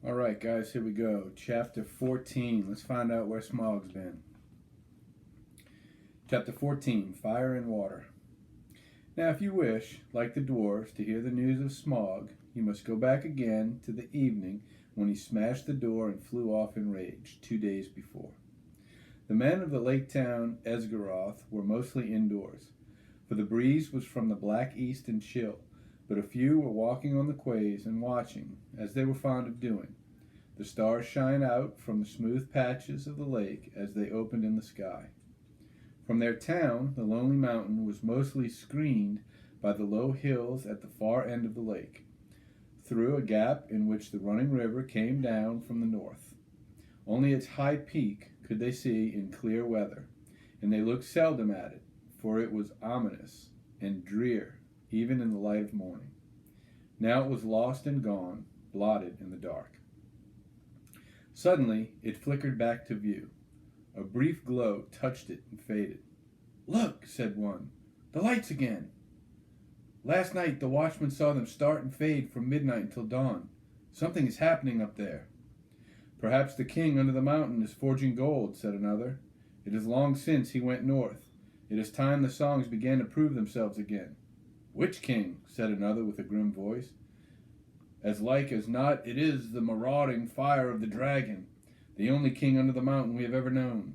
All right, guys, here we go. Chapter 14. Let's find out where Smog's been. Chapter 14. Fire and Water. Now, if you wish, like the dwarves, to hear the news of Smog, you must go back again to the evening when he smashed the door and flew off in rage, 2 days before. The men of the lake town Esgaroth were mostly indoors, for the breeze was from the black east and chill, but a few were walking on the quays and watching, as they were fond of doing. The stars shine out from the smooth patches of the lake as they opened in the sky. From their town, the lonely mountain was mostly screened by the low hills at the far end of the lake, through a gap in which the running river came down from the north. Only its high peak could they see in clear weather, and they looked seldom at it, for it was ominous and drear even in the light of morning. Now it was lost and gone, blotted in the dark. Suddenly it flickered back to view. A brief glow touched it and faded. "Look," said one, "the lights again." "Last night the watchman saw them start and fade from midnight until dawn. Something is happening up there." "Perhaps the king under the mountain is forging gold," said another. "It is long since he went north. It is time the songs began to prove themselves again." "Which king?" said another with a grim voice. "As like as not it is the marauding fire of the dragon, the only king under the mountain we have ever known."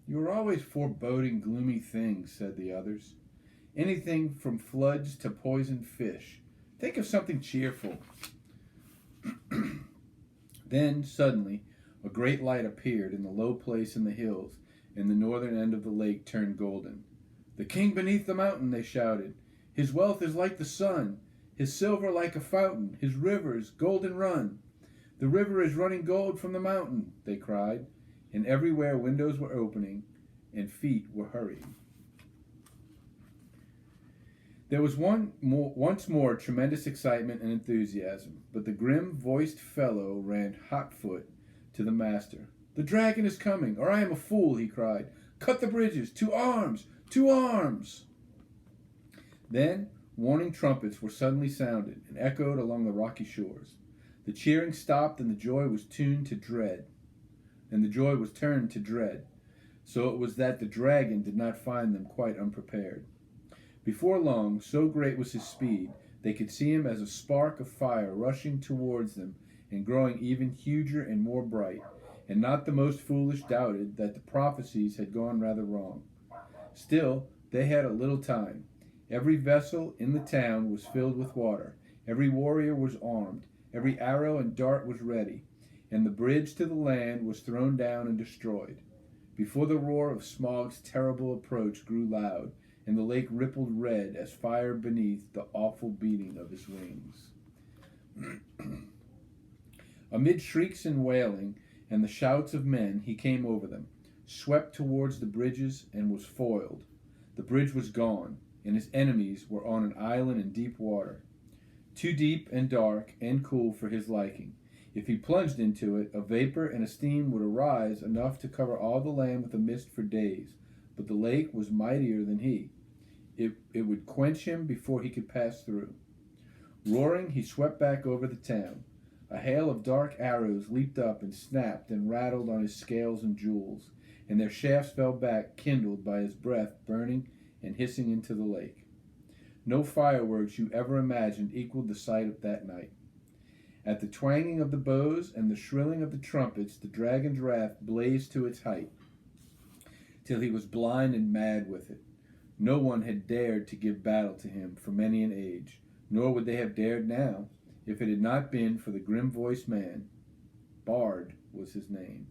"You are always foreboding gloomy things," said the others. "Anything from floods to poisoned fish. Think of something cheerful." Then, suddenly, a great light appeared in the low place in the hills, and the northern end of the lake turned golden. "The king beneath the mountain," they shouted. "His wealth is like the sun, his silver like a fountain, his rivers golden run. The river is running gold from the mountain," they cried, and everywhere windows were opening and feet were hurrying. There was once more tremendous excitement and enthusiasm, but the grim-voiced fellow ran hot-foot to the master. "The dragon is coming, or I am a fool," he cried. "Cut the bridges! To arms! To arms!" Then warning trumpets were suddenly sounded and echoed along the rocky shores. The cheering stopped, and the joy was turned to dread. So it was that the dragon did not find them quite unprepared. Before long, so great was his speed, they could see him as a spark of fire rushing towards them and growing even huger and more bright, and not the most foolish doubted that the prophecies had gone rather wrong. Still, they had a little time. Every vessel in the town was filled with water, every warrior was armed, every arrow and dart was ready, and the bridge to the land was thrown down and destroyed. Before the roar of Smog's terrible approach grew loud, and the lake rippled red as fire beneath the awful beating of his wings. Amid shrieks and wailing and the shouts of men, he came over them, swept towards the bridges, and was foiled. The bridge was gone, and his enemies were on an island in deep water, too deep and dark and cool for his liking. If he plunged into it, a vapor and a steam would arise enough to cover all the land with a mist for days, but the lake was mightier than he. It would quench him before he could pass through. Roaring, he swept back over the town. A hail of dark arrows leaped up and snapped and rattled on his scales and jewels, and their shafts fell back, kindled by his breath, burning and hissing into the lake. No fireworks you ever imagined equaled the sight of that night. At the twanging of the bows and the shrilling of the trumpets, the dragon's wrath blazed to its height, till he was blind and mad with it. No one had dared to give battle to him for many an age, nor would they have dared now, if it had not been for the grim-voiced man, Bard was his name,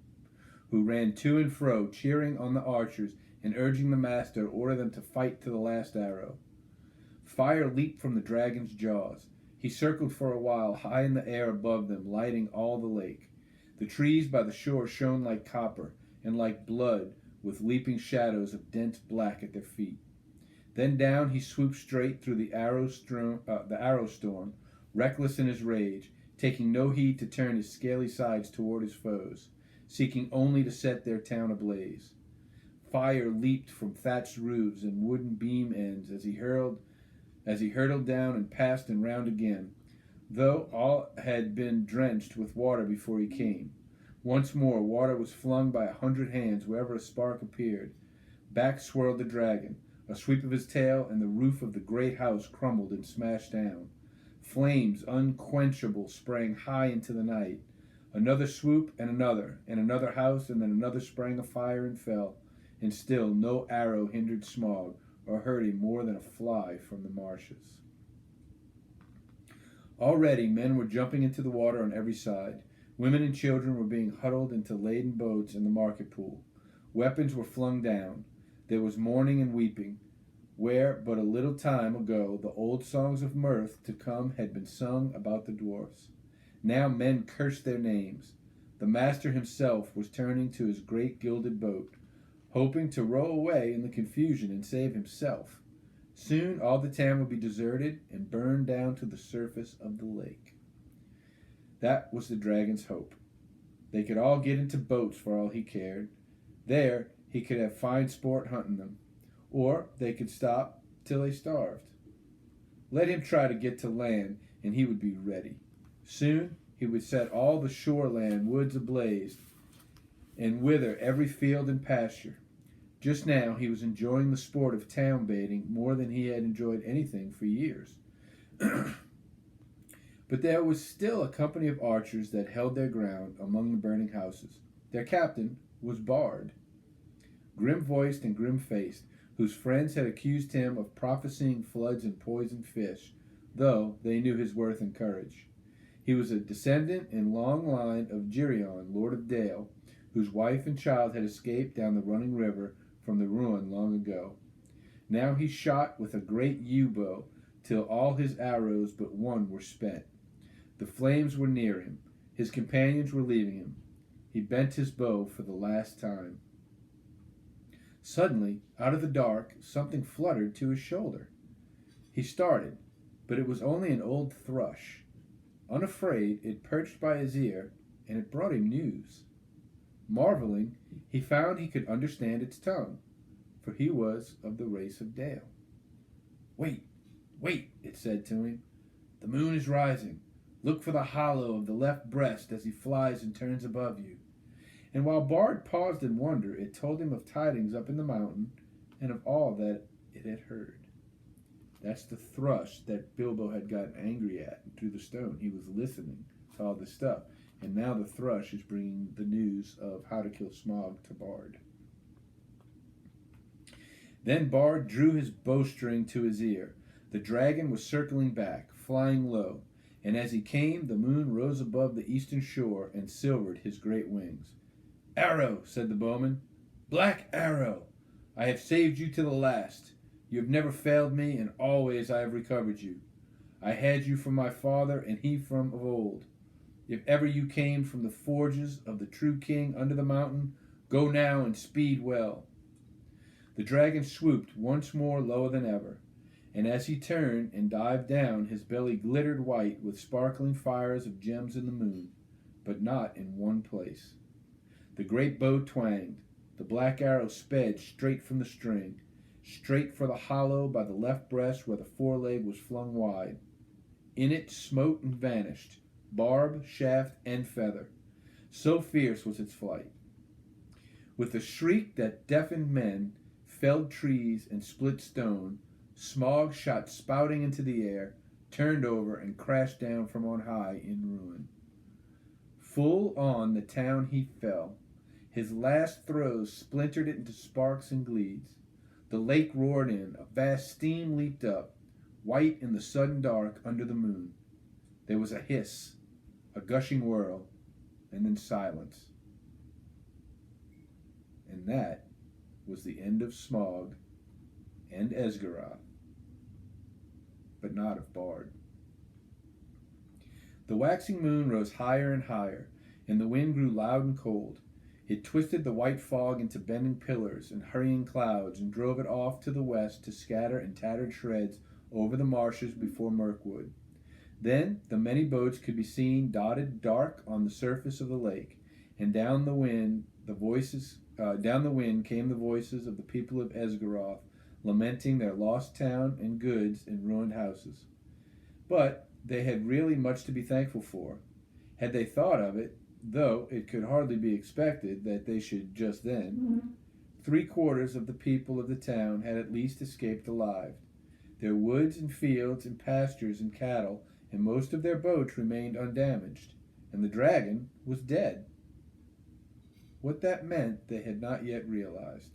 who ran to and fro, cheering on the archers and urging the master to order them to fight to the last arrow. Fire leaped from the dragon's jaws. He circled for a while high in the air above them, lighting all the lake. The trees by the shore shone like copper and like blood, with leaping shadows of dense black at their feet. Then down he swooped straight through the arrow storm, reckless in his rage, taking no heed to turn his scaly sides toward his foes, seeking only to set their town ablaze. Fire leaped from thatched roofs and wooden beam ends as he hurtled down and passed and round again. though all had been drenched with water before he came. Once more, water was flung by 100 hands wherever a spark appeared. Back swirled the dragon. A sweep of his tail, and the roof of the great house crumbled and smashed down. Flames unquenchable sprang high into the night. Another swoop, and another house, and then another sprang afire and fell, and still no arrow hindered Smog, or hurt him more than a fly from the marshes. Already men were jumping into the water on every side. Women and children were being huddled into laden boats in the market pool. Weapons were flung down. There was mourning and weeping. Where but a little time ago the old songs of mirth to come had been sung about the dwarfs. Now men cursed their names. The master himself was turning to his great gilded boat, hoping to row away in the confusion and save himself. Soon all the town would be deserted and burned down to the surface of the lake. That was the dragon's hope. They could all get into boats for all he cared. There he could have fine sport hunting them, or they could stop till they starved. Let him try to get to land, and he would be ready. Soon he would set all the shoreland woods ablaze, and wither every field and pasture. Just now he was enjoying the sport of town baiting more than he had enjoyed anything for years. But there was still a company of archers that held their ground among the burning houses. Their captain was Bard, grim-voiced and grim-faced, whose friends had accused him of prophesying floods and poisoned fish, though they knew his worth and courage. He was a descendant in long line of Geryon, Lord of Dale, whose wife and child had escaped down the running river from the ruin long ago. Now he shot with a great yew-bow till all his arrows but one were spent. The flames were near him. His companions were leaving him. He bent his bow for the last time. Suddenly, out of the dark, something fluttered to his shoulder. He started, but it was only an old thrush. Unafraid, it perched by his ear, and it brought him news. Marveling, he found he could understand its tongue, for he was of the race of Dale. "Wait, wait," it said to him. "The moon is rising. Look for the hollow of the left breast as he flies and turns above you." And while Bard paused in wonder, it told him of tidings up in the mountain and of all that it had heard. That's the thrush that Bilbo had gotten angry at through the stone. He was listening to all this stuff. And now the thrush is bringing the news of how to kill Smaug to Bard. Then Bard drew his bowstring to his ear. The dragon was circling back, flying low, and as he came, the moon rose above the eastern shore and silvered his great wings. "Arrow," said the bowman, "Black Arrow, I have saved you to the last. You have never failed me, and always I have recovered you. I had you from my father, and he from of old. If ever you came from the forges of the true king under the mountain, go now and speed well." The dragon swooped once more lower than ever, and as he turned and dived down, his belly glittered white with sparkling fires of gems in the moon, but not in one place. The great bow twanged. The black arrow sped straight from the string, straight for the hollow by the left breast where the foreleg was flung wide. In it smote and vanished, barb, shaft, and feather. So fierce was its flight. With a shriek that deafened men, felled trees, and split stone, Smaug shot spouting into the air, turned over, and crashed down from on high in ruin. Full on the town he fell. His last throws splintered it into sparks and gleeds. The lake roared in, a vast steam leaped up, white in the sudden dark under the moon. There was a hiss, a gushing whirl, and then silence. And that was the end of Smaug and Esgaroth, but not of Bard. The waxing moon rose higher and higher, and the wind grew loud and cold. It twisted the white fog into bending pillars and hurrying clouds and drove it off to the west to scatter in tattered shreds over the marshes before Mirkwood. Then the many boats could be seen dotted dark on the surface of the lake, and down the wind came the voices of the people of Esgaroth, lamenting their lost town and goods and ruined houses. But they had really much to be thankful for. Had they thought of it, though it could hardly be expected that they should just then, 3/4 of the people of the town had at least escaped alive. Their woods and fields and pastures and cattle and most of their boats remained undamaged, and the dragon was dead. What that meant they had not yet realized.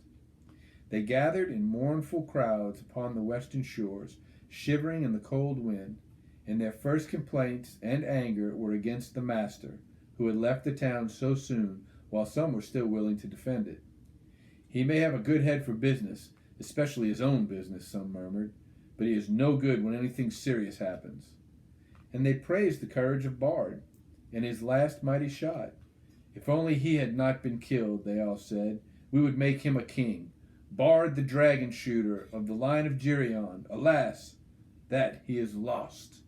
They gathered in mournful crowds upon the western shores, shivering in the cold wind, and their first complaints and anger were against the master, who had left the town so soon, while some were still willing to defend it. He may have a good head for business, especially his own business, some murmured, but he is no good when anything serious happens. And they praised the courage of Bard, and his last mighty shot. If only he had not been killed, they all said, we would make him a king. Bard the dragon shooter of the line of Geryon, alas, that he is lost.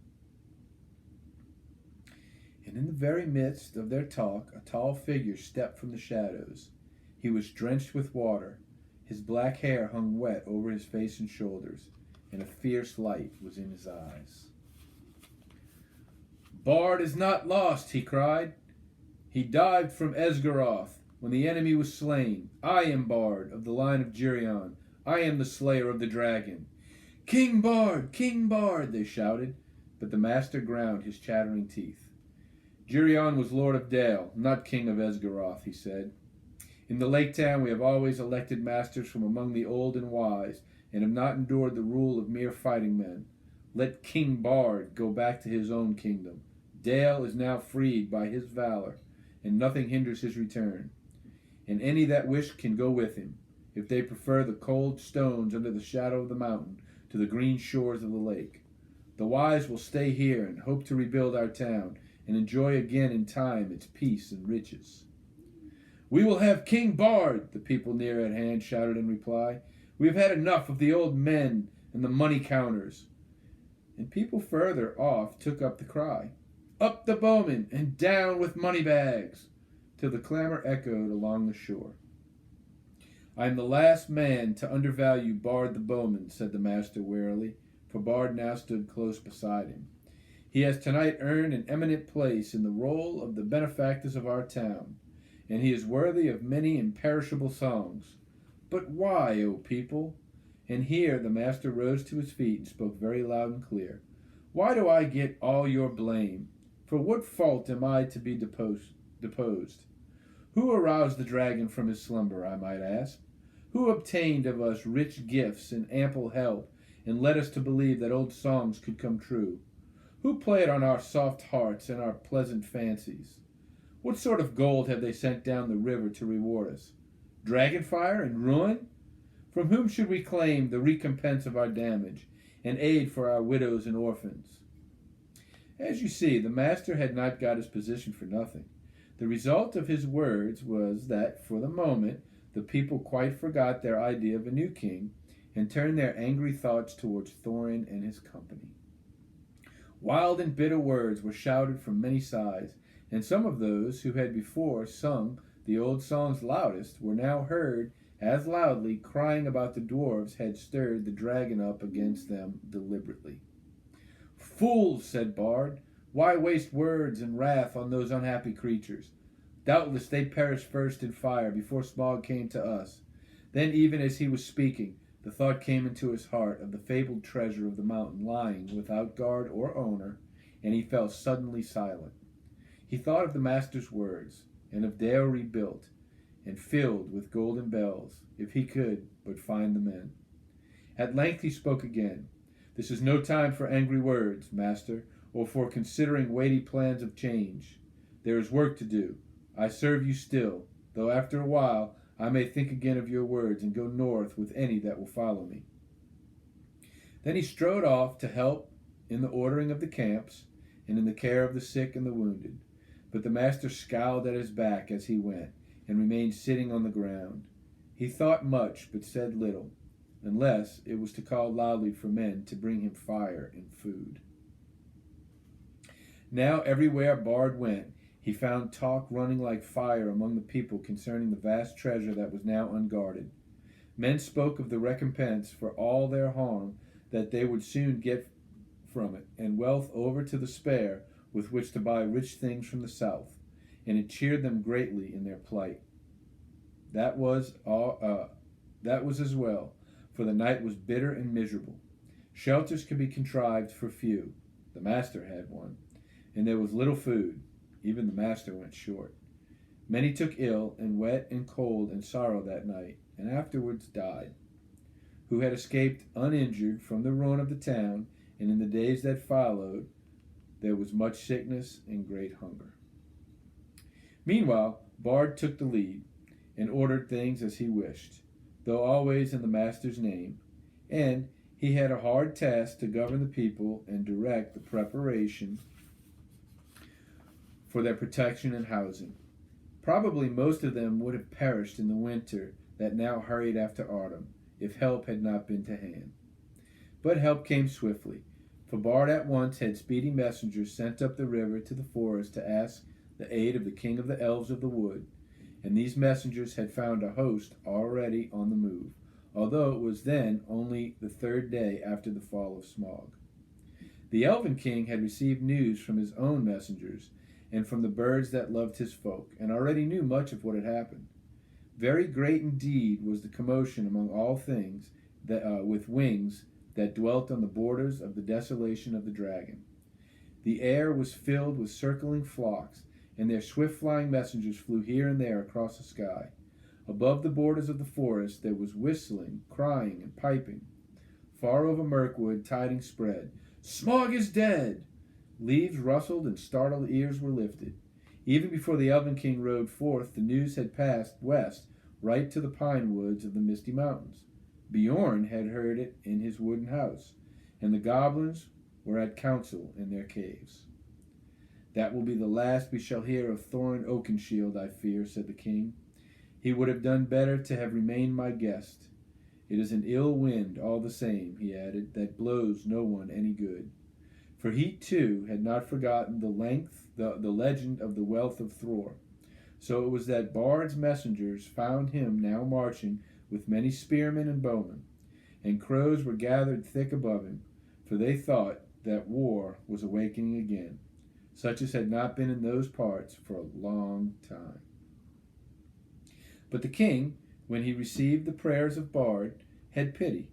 And in the very midst of their talk, a tall figure stepped from the shadows. He was drenched with water. His black hair hung wet over his face and shoulders, and a fierce light was in his eyes. Bard is not lost, he cried. He dived from Esgaroth when the enemy was slain. I am Bard of the line of Geryon. I am the slayer of the dragon. King Bard, they shouted, but the master ground his chattering teeth. Geryon was lord of Dale, not king of Esgaroth, he said. In the lake town we have always elected masters from among the old and wise, and have not endured the rule of mere fighting men. Let King Bard go back to his own kingdom. Dale is now freed by his valor, and nothing hinders his return. And any that wish can go with him, if they prefer the cold stones under the shadow of the mountain to the green shores of the lake. The wise will stay here and hope to rebuild our town, and enjoy again in time its peace and riches. We will have King Bard, the people near at hand shouted in reply. We have had enough of the old men and the money counters. And people further off took up the cry. Up the bowmen and down with money bags, till the clamor echoed along the shore. I am the last man to undervalue Bard the bowman, said the master wearily, for Bard now stood close beside him. He has tonight earned an eminent place in the roll of the benefactors of our town, and he is worthy of many imperishable songs. But why, O people? And here the master rose to his feet and spoke very loud and clear. Why do I get all your blame? For what fault am I to be deposed? Who aroused the dragon from his slumber, I might ask? Who obtained of us rich gifts and ample help, and led us to believe that old songs could come true? Who played on our soft hearts and our pleasant fancies? What sort of gold have they sent down the river to reward us? Dragonfire and ruin? From whom should we claim the recompense of our damage, and aid for our widows and orphans? As you see, the master had not got his position for nothing. The result of his words was that, for the moment, the people quite forgot their idea of a new king, and turned their angry thoughts towards Thorin and his company. Wild and bitter words were shouted from many sides, and some of those who had before sung the old songs loudest were now heard as loudly crying about the dwarves had stirred the dragon up against them deliberately. Fools, said Bard, why waste words and wrath on those unhappy creatures? Doubtless they perished first in fire before Smaug came to us. Then, even as he was speaking, the thought came into his heart of the fabled treasure of the mountain lying without guard or owner, and he fell suddenly silent. He thought of the master's words, and of Dale rebuilt, and filled with golden bells, if he could but find the men. At length he spoke again. This is no time for angry words, master, or for considering weighty plans of change. There is work to do. I serve you still, though after a while I may think again of your words and go north with any that will follow me. Then he strode off to help in the ordering of the camps and in the care of the sick and the wounded. But the master scowled at his back as he went, and remained sitting on the ground. He thought much, but said little, unless it was to call loudly for men to bring him fire and food. Now everywhere Bard went, he found talk running like fire among the people concerning the vast treasure that was now unguarded. Men spoke of the recompense for all their harm that they would soon get from it, and wealth over to the spare with which to buy rich things from the south, and it cheered them greatly in their plight. That was as well, for the night was bitter and miserable. Shelters could be contrived for few. The master had one, and there was little food. Even the master went short. Many took ill, and wet and cold and sorrow that night, and afterwards died, who had escaped uninjured from the ruin of the town, and in the days that followed there was much sickness and great hunger. Meanwhile, Bard took the lead, and ordered things as he wished, though always in the master's name, and he had a hard task to govern the people and direct the preparation for their protection and housing. Probably most of them would have perished in the winter that now hurried after autumn, if help had not been to hand. But help came swiftly, for Bard at once had speedy messengers sent up the river to the forest to ask the aid of the king of the elves of the wood, and these messengers had found a host already on the move, although it was then only the third day after the fall of Smaug. The elven king had received news from his own messengers, and from the birds that loved his folk, and already knew much of what had happened. Very great indeed was the commotion among all things that, with wings that dwelt on the borders of the desolation of the dragon. The air was filled with circling flocks, and their swift-flying messengers flew here and there across the sky. Above the borders of the forest there was whistling, crying, and piping. Far over Mirkwood tidings spread. "Smaug is dead!" Leaves rustled and startled ears were lifted. Even before the Elven King rode forth, the news had passed west, right to the pine woods of the Misty Mountains. Beorn had heard it in his wooden house, and the goblins were at council in their caves. "That will be the last we shall hear of Thorin Oakenshield, I fear," said the king. "He would have done better to have remained my guest. It is an ill wind, all the same," he added, "that blows no one any good." For he, too, had not forgotten the legend of the wealth of Thror. So it was that Bard's messengers found him now marching with many spearmen and bowmen, and crows were gathered thick above him, for they thought that war was awakening again, such as had not been in those parts for a long time. But the king, when he received the prayers of Bard, had pity,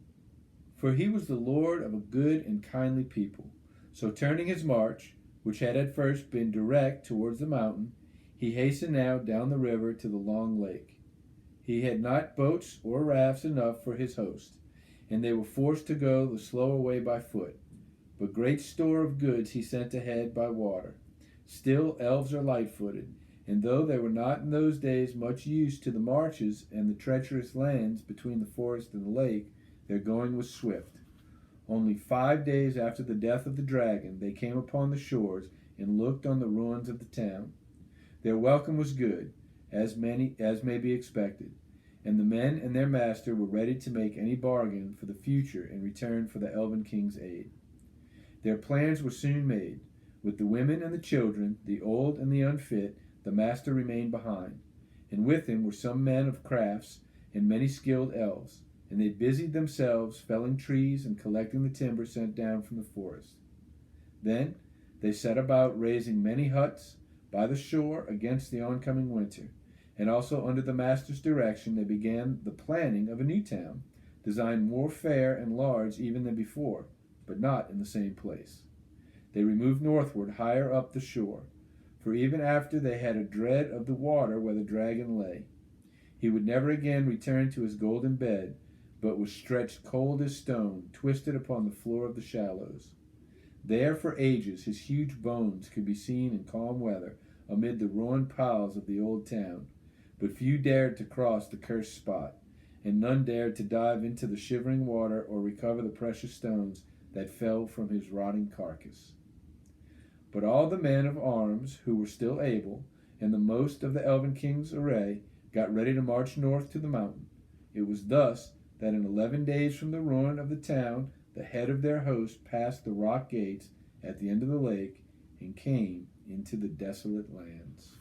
for he was the lord of a good and kindly people. So turning his march, which had at first been direct towards the mountain, he hastened now down the river to the long lake. He had not boats or rafts enough for his host, and they were forced to go the slower way by foot, but great store of goods he sent ahead by water. Still, elves are light-footed, and though they were not in those days much used to the marches and the treacherous lands between the forest and the lake, their going was swift. Only 5 days after the death of the dragon, they came upon the shores and looked on the ruins of the town. Their welcome was good, as may be expected, and the men and their master were ready to make any bargain for the future in return for the Elven King's aid. Their plans were soon made. With the women and the children, the old and the unfit, the master remained behind, and with him were some men of crafts and many skilled elves, and they busied themselves felling trees and collecting the timber sent down from the forest. Then they set about raising many huts by the shore against the oncoming winter, and also under the master's direction they began the planning of a new town, designed more fair and large even than before, but not in the same place. They removed northward higher up the shore, for even after they had a dread of the water where the dragon lay. He would never again return to his golden bed, but was stretched cold as stone, twisted upon the floor of the shallows. There for ages his huge bones could be seen in calm weather amid the ruined piles of the old town, but few dared to cross the cursed spot, and none dared to dive into the shivering water or recover the precious stones that fell from his rotting carcass. But all the men of arms who were still able, and the most of the Elven King's array, got ready to march north to the mountain. It was thus that in 11 days from the ruin of the town, the head of their host passed the rock gates at the end of the lake and came into the desolate lands.